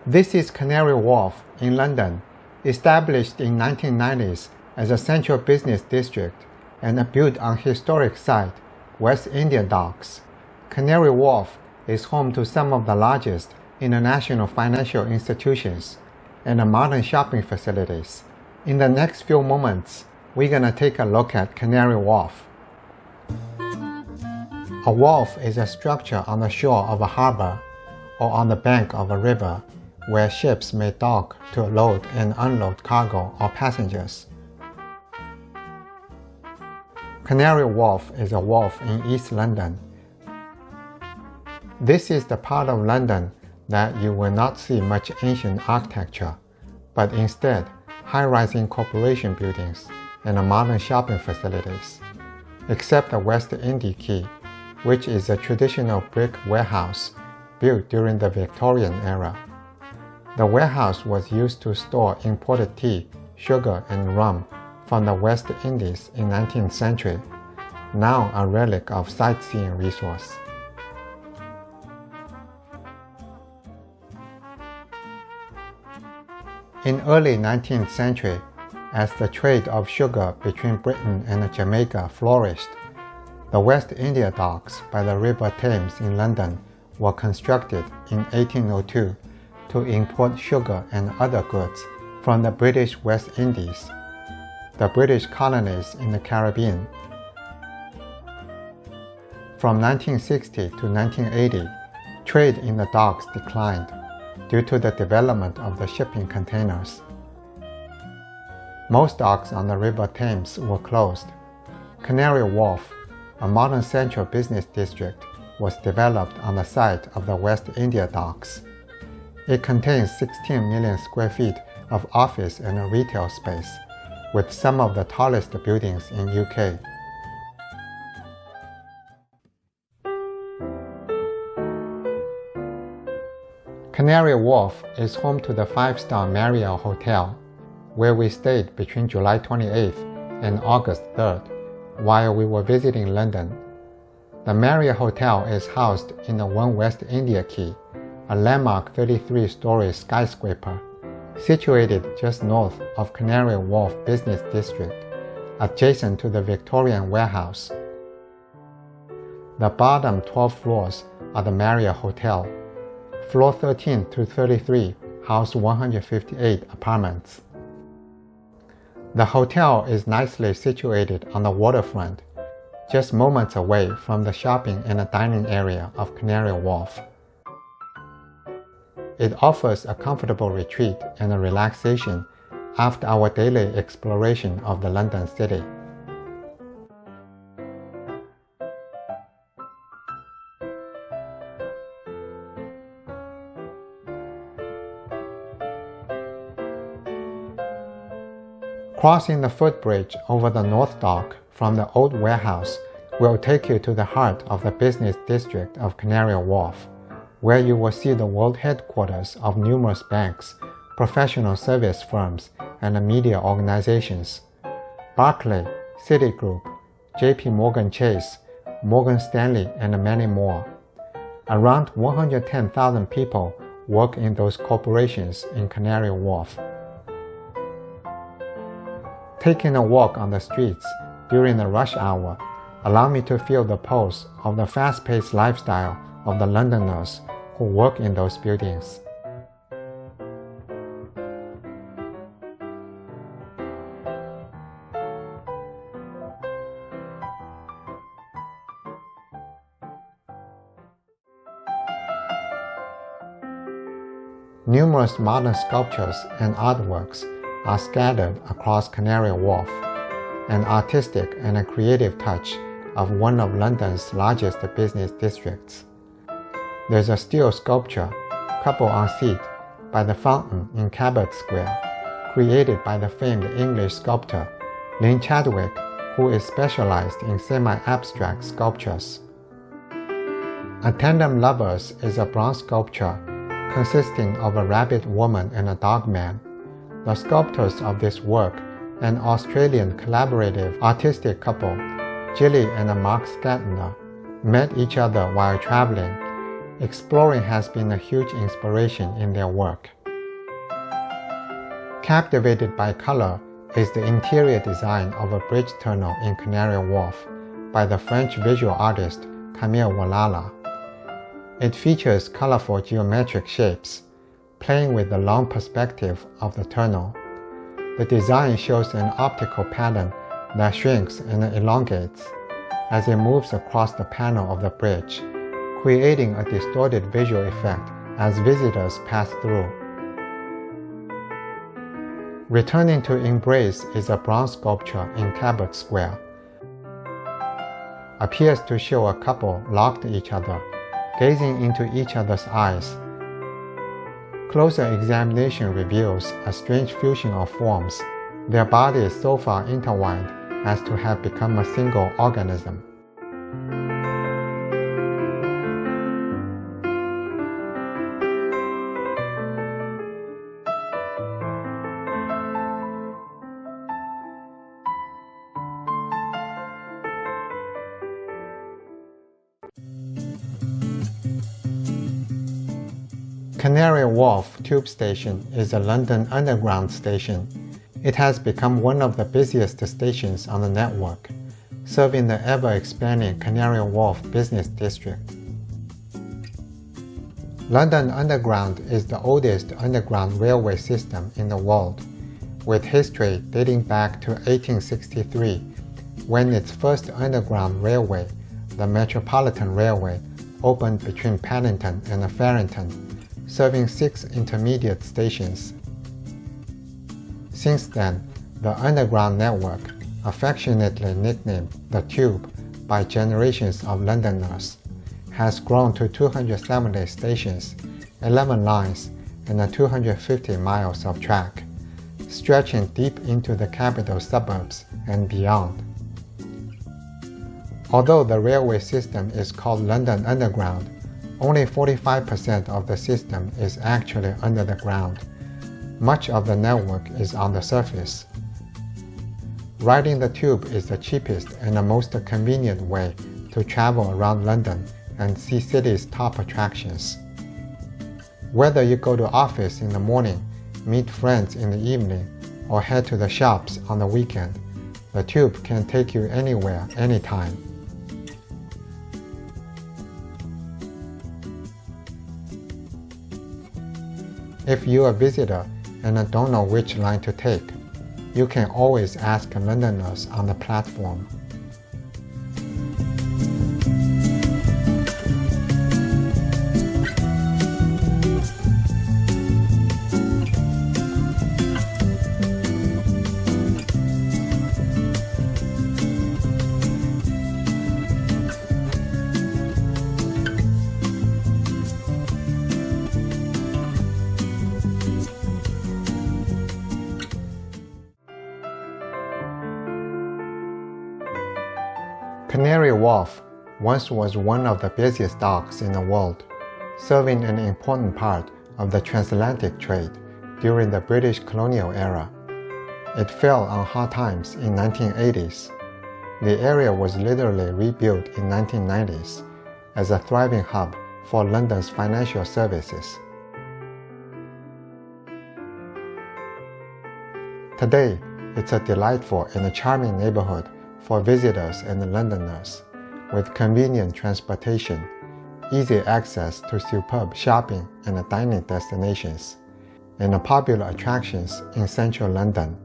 This is Canary Wharf in London, established in 1990s as a central business district and built on historic site, West India Docks. Canary Wharf is home to some of the largest international financial institutions and modern shopping facilities. In the next few moments, we're gonna take a look at Canary Wharf. A wharf is a structure on the shore of a harbor or on the bank of a river where ships may dock to load and unload cargo or passengers. Canary Wharf is a wharf in East London. This is the part of London that you will not see much ancient architecture, but instead high-rising corporation buildings and modern shopping facilities, except the West India Quay, which is a traditional brick warehouse built during the Victorian era. The warehouse was used to store imported tea, sugar, and rum from the West Indies in the 19th century, now a relic of sightseeing resource. In early 19th century, as the trade of sugar between Britain and Jamaica flourished, the West India Docks by the River Thames in London were constructed in 1802 to import sugar and other goods from the British West Indies, the British colonies in the Caribbean. From 1960 to 1980, trade in the docks declined due to the development of the shipping containers. Most docks on the River Thames were closed. Canary Wharf, a modern central business district, was developed on the site of the West India Docks. It contains 16 million square feet of office and retail space, with some of the tallest buildings in UK. Canary Wharf is home to the 5-star Marriott Hotel, where we stayed between July 28th and August 3rd while we were visiting London. The Marriott Hotel is housed in the One West India Quay, a landmark 33-story skyscraper situated just north of Canary Wharf Business District, adjacent to the Victorian warehouse. The bottom 12 floors are the Marriott Hotel. Floor 13 to 33 house 158 apartments. The hotel is nicely situated on the waterfront, just moments away from the shopping and dining area of Canary Wharf. It offers a comfortable retreat and a relaxation after our daily exploration of the London city. Crossing the footbridge over the North Dock from the old warehouse will take you to the heart of the business district of Canary Wharf, where you will see the world headquarters of numerous banks, professional service firms, and media organizations. Barclays, Citigroup, JP Morgan Chase, Morgan Stanley, and many more. Around 110,000 people work in those corporations in Canary Wharf. Taking a walk on the streets during the rush hour allows me to feel the pulse of the fast-paced lifestyle of the Londoners who work in those buildings. Numerous modern sculptures and artworks are scattered across Canary Wharf, an artistic and a creative touch of one of London's largest business districts. There's a steel sculpture, Couple on Seat, by the fountain in Cabot Square, created by the famed English sculptor Lynn Chadwick, who is specialized in semi-abstract sculptures. A Tandem Lovers is a bronze sculpture consisting of a rabbit woman and a dog man. The sculptors of this work, an Australian collaborative artistic couple, Gilly and Mark Scatner, met each other while traveling. Exploring has been a huge inspiration in their work. Captivated by color is the interior design of a bridge tunnel in Canary Wharf by the French visual artist Camille Walala. It features colorful geometric shapes, playing with the long perspective of the tunnel. The design shows an optical pattern that shrinks and elongates as it moves across the panel of the bridge, creating a distorted visual effect as visitors pass through. Returning to Embrace is a bronze sculpture in Cabot Square. Appears to show a couple locked each other, gazing into each other's eyes. Closer examination reveals a strange fusion of forms, their bodies so far intertwined as to have become a single organism. Canary Wharf Tube Station is a London Underground station. It has become one of the busiest stations on the network, serving the ever-expanding Canary Wharf business district. London Underground is the oldest underground railway system in the world, with history dating back to 1863, when its first underground railway, the Metropolitan Railway, opened between Paddington and Farrington, serving 6 intermediate stations. Since then, the Underground network, affectionately nicknamed the Tube by generations of Londoners, has grown to 270 stations, 11 lines, and 250 miles of track, stretching deep into the capital suburbs and beyond. Although the railway system is called London Underground, only 45% of the system is actually under the ground. Much of the network is on the surface. Riding the tube is the cheapest and the most convenient way to travel around London and see city's top attractions. Whether you go to office in the morning, meet friends in the evening, or head to the shops on the weekend, the tube can take you anywhere, anytime. If you're a visitor and don't know which line to take, you can always ask Londoners on the platform. Canary Wharf once was one of the busiest docks in the world, serving an important part of the transatlantic trade during the British colonial era. It fell on hard times in 1980s. The area was literally rebuilt in 1990s as a thriving hub for London's financial services. Today, it's a delightful and charming neighborhood for visitors and Londoners, with convenient transportation, easy access to superb shopping and dining destinations, and popular attractions in central London.